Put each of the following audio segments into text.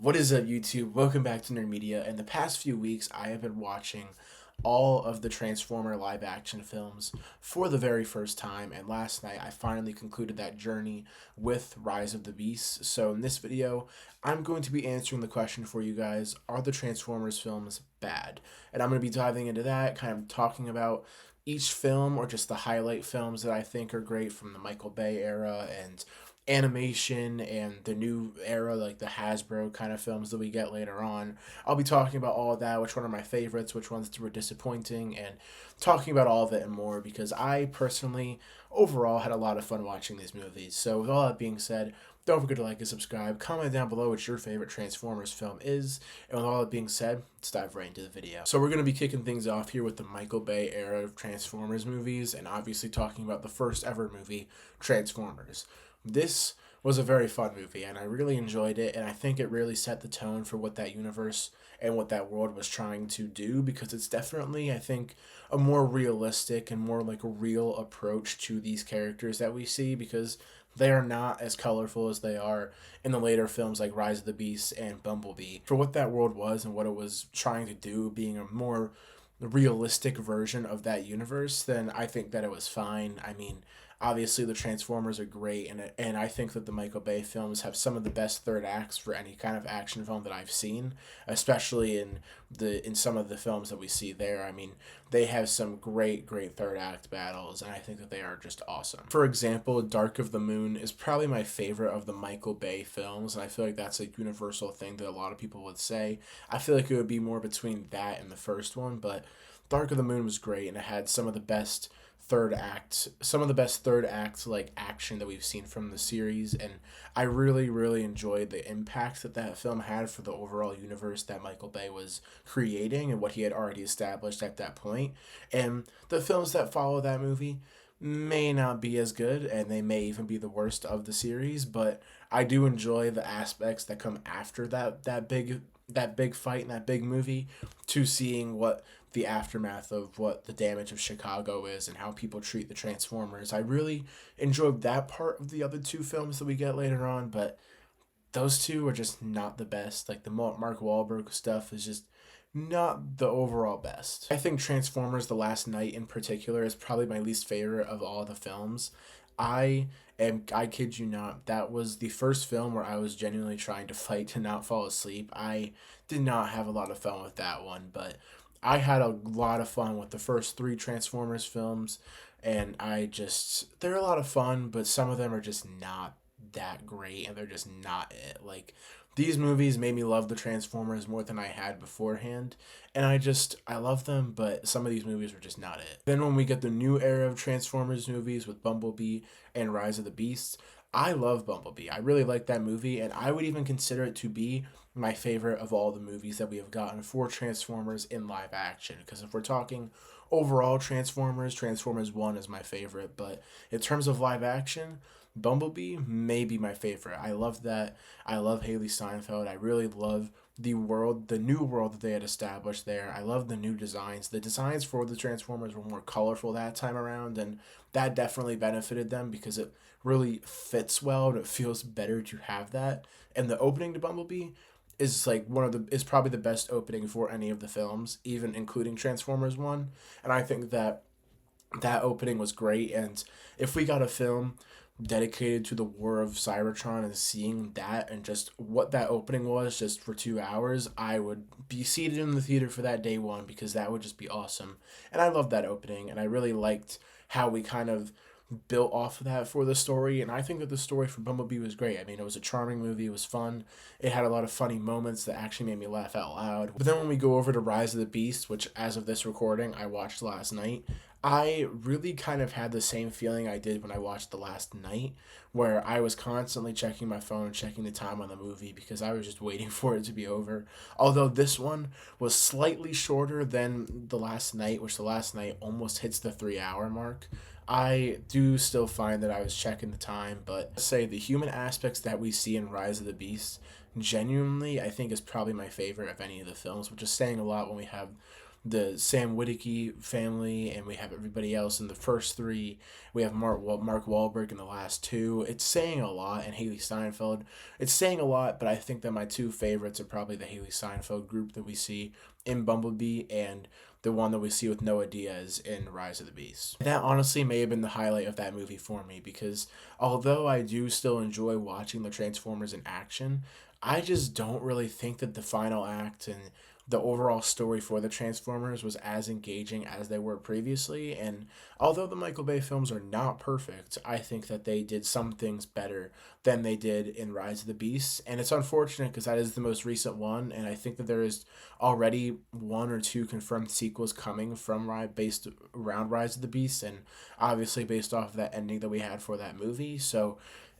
What is up, YouTube? Welcome back to Nerd Media. In the past few weeks, I have been watching all of the Transformer live action films for the very first time, and last night I finally concluded that journey with Rise of the Beasts. So, in this video, I'm going to be answering the question for you guys: are the Transformers films bad? And I'm going to be diving into that, kind of talking about each film or just the highlight films that I think are great from the Michael Bay era and animation and the new era, like the Hasbro kind of films that we get later on. I'll be talking about all of that, which one are my favorites, which ones were disappointing, and talking about all of it and more because I personally, overall, had a lot of fun watching these movies. So, with all that being said, don't forget to like and subscribe. Comment down below what your favorite Transformers film is. And with all that being said, let's dive right into the video. So, we're going to be kicking things off here with the Michael Bay era of Transformers movies, and obviously talking about the first ever movie, Transformers. This was a very fun movie, and I really enjoyed it, and I think it really set the tone for what that universe and what that world was trying to do, because it's definitely, I think, a more realistic and more like a real approach to these characters that we see, because they are not as colorful as they are in the later films like Rise of the Beasts and Bumblebee. For what that world was and what it was trying to do, being a more realistic version of that universe, then I think that it was fine. I mean, obviously the Transformers are great, and I think that the Michael Bay films have some of the best third acts for any kind of action film that I've seen, especially in some of the films that we see there. I mean, they have some great third act battles, and I think that they are just awesome. For example, Dark of the Moon is probably my favorite of the Michael Bay films, and I feel like that's a universal thing that a lot of people would say. I feel like it would be more between that and the first one, but Dark of the Moon was great, and it had some of the best third act like action that we've seen from the series, and I really enjoyed the impact that that film had for the overall universe that Michael Bay was creating and what he had already established at that point. And the films that follow that movie may not be as good, and they may even be the worst of the series, but I do enjoy the aspects that come after that big fight and that big movie, to seeing what the aftermath of what the damage of Chicago is and how people treat the Transformers. I really enjoyed that part of the other two films that we get later on, but those two are just not the best. Like the Mark Wahlberg stuff is just not the overall best. I think Transformers The Last Night in particular is probably my least favorite of all the films. I kid you not, that was the first film where I was genuinely trying to fight to not fall asleep. I did not have a lot of fun with that one, but I had a lot of fun with the first three Transformers films, and they're a lot of fun, but some of them are just not that great, and they're just not it. Like, these movies made me love the Transformers more than I had beforehand, and I love them, but some of these movies were just not it. Then when we get the new era of Transformers movies with Bumblebee and Rise of the Beasts, I love Bumblebee. I really like that movie, and I would even consider it to be my favorite of all the movies that we have gotten for Transformers in live action. Because if we're talking overall Transformers, Transformers 1 is my favorite, but in terms of live action, Bumblebee may be my favorite. I love that. I love Haley Steinfeld. I really love the new world that they had established there. I love the new designs. The designs for the Transformers were more colorful that time around, and that definitely benefited them because it really fits well and it feels better to have that. And the opening to Bumblebee is probably the best opening for any of the films, even including Transformers 1. And I think that that opening was great, and if we got a film dedicated to the War of Cybertron and seeing that and just what that opening was just for 2 hours, I would be seated in the theater for that day one, because that would just be awesome. And I loved that opening, and I really liked how we kind of built off of that for the story, and I think that the story for Bumblebee was great. I mean, it was a charming movie, it was fun, it had a lot of funny moments that actually made me laugh out loud. But then when we go over to Rise of the Beast, which as of this recording I watched last night, I really kind of had the same feeling I did when I watched The Last Night, where I was constantly checking my phone, checking the time on the movie, because I was just waiting for it to be over. Although this one was slightly shorter than The Last Night, which The Last Night almost hits the 3 hour mark, I do still find that I was checking the time, but say the human aspects that we see in Rise of the Beast genuinely I think is probably my favorite of any of the films, which is saying a lot when we have the Sam Witwicky family, and we have everybody else in the first three. We have Mark Wahlberg in the last two. It's saying a lot, and Haley Steinfeld. It's saying a lot, but I think that my two favorites are probably the Haley Steinfeld group that we see in Bumblebee and the one that we see with Noah Diaz in Rise of the Beast. That honestly may have been the highlight of that movie for me because although I do still enjoy watching the Transformers in action, I just don't really think that the final act and the overall story for the Transformers was as engaging as they were previously. And although the Michael Bay films are not perfect, I think that they did some things better than they did in Rise of the Beast. And it's unfortunate because that is the most recent one, and I think that there is already one or two confirmed sequels coming from based around Rise of the Beast, and obviously based off of that ending that we had for that movie. So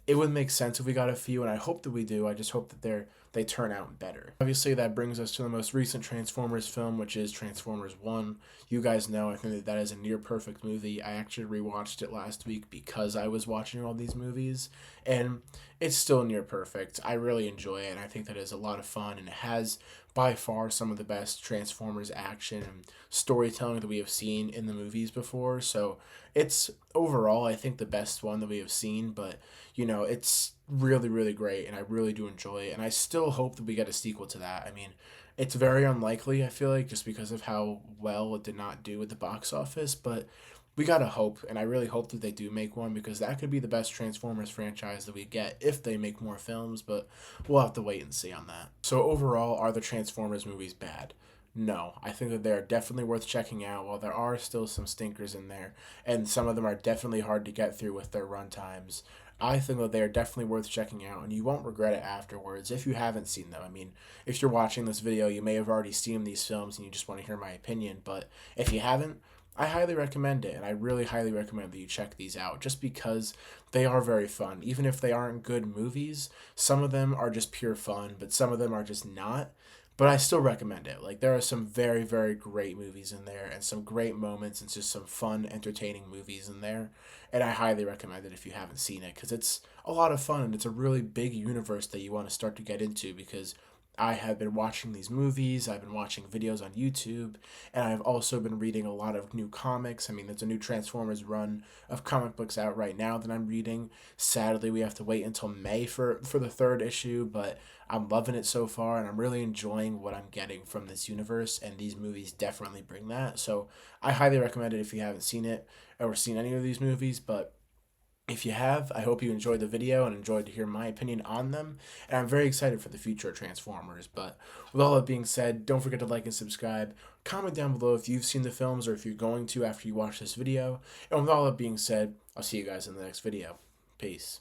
it would make sense if we got a few, and I hope that we do. I just hope that they turn out better. Obviously, that brings us to the most recent Transformers film, which is Transformers 1. You guys know I think that is a near perfect movie. I actually rewatched it last week because I was watching all these movies, and it's still near perfect. I really enjoy it, and I think that is a lot of fun, and it has by far some of the best Transformers action and storytelling that we have seen in the movies before. So it's overall, I think, the best one that we have seen, but it's really, really great, and I really do enjoy it. And I still hope that we get a sequel to that. I mean, it's very unlikely, I feel like, just because of how well it did not do at the box office, but we gotta hope, and I really hope that they do make one because that could be the best Transformers franchise that we get if they make more films, but we'll have to wait and see on that. So, overall, are the Transformers movies bad? No, I think that they're definitely worth checking out. While there are still some stinkers in there, and some of them are definitely hard to get through with their run times, I think that they are definitely worth checking out, and you won't regret it afterwards if you haven't seen them. I mean, if you're watching this video, you may have already seen these films and you just want to hear my opinion, but if you haven't, I highly recommend it, and I really highly recommend that you check these out just because they are very fun. Even if they aren't good movies, some of them are just pure fun, but some of them are just not. But I still recommend it. Like, there are some very, very great movies in there and some great moments and just some fun, entertaining movies in there. And I highly recommend it if you haven't seen it because it's a lot of fun and it's a really big universe that you want to start to get into because I have been watching these movies, I've been watching videos on YouTube, and I've also been reading a lot of new comics. I mean, there's a new Transformers run of comic books out right now that I'm reading. Sadly, we have to wait until May for the third issue, but I'm loving it so far, and I'm really enjoying what I'm getting from this universe, and these movies definitely bring that. So I highly recommend it if you haven't seen it or seen any of these movies, but if you have, I hope you enjoyed the video and enjoyed to hear my opinion on them. And I'm very excited for the future of Transformers. But with all that being said, don't forget to like and subscribe. Comment down below if you've seen the films or if you're going to after you watch this video. And with all that being said, I'll see you guys in the next video. Peace.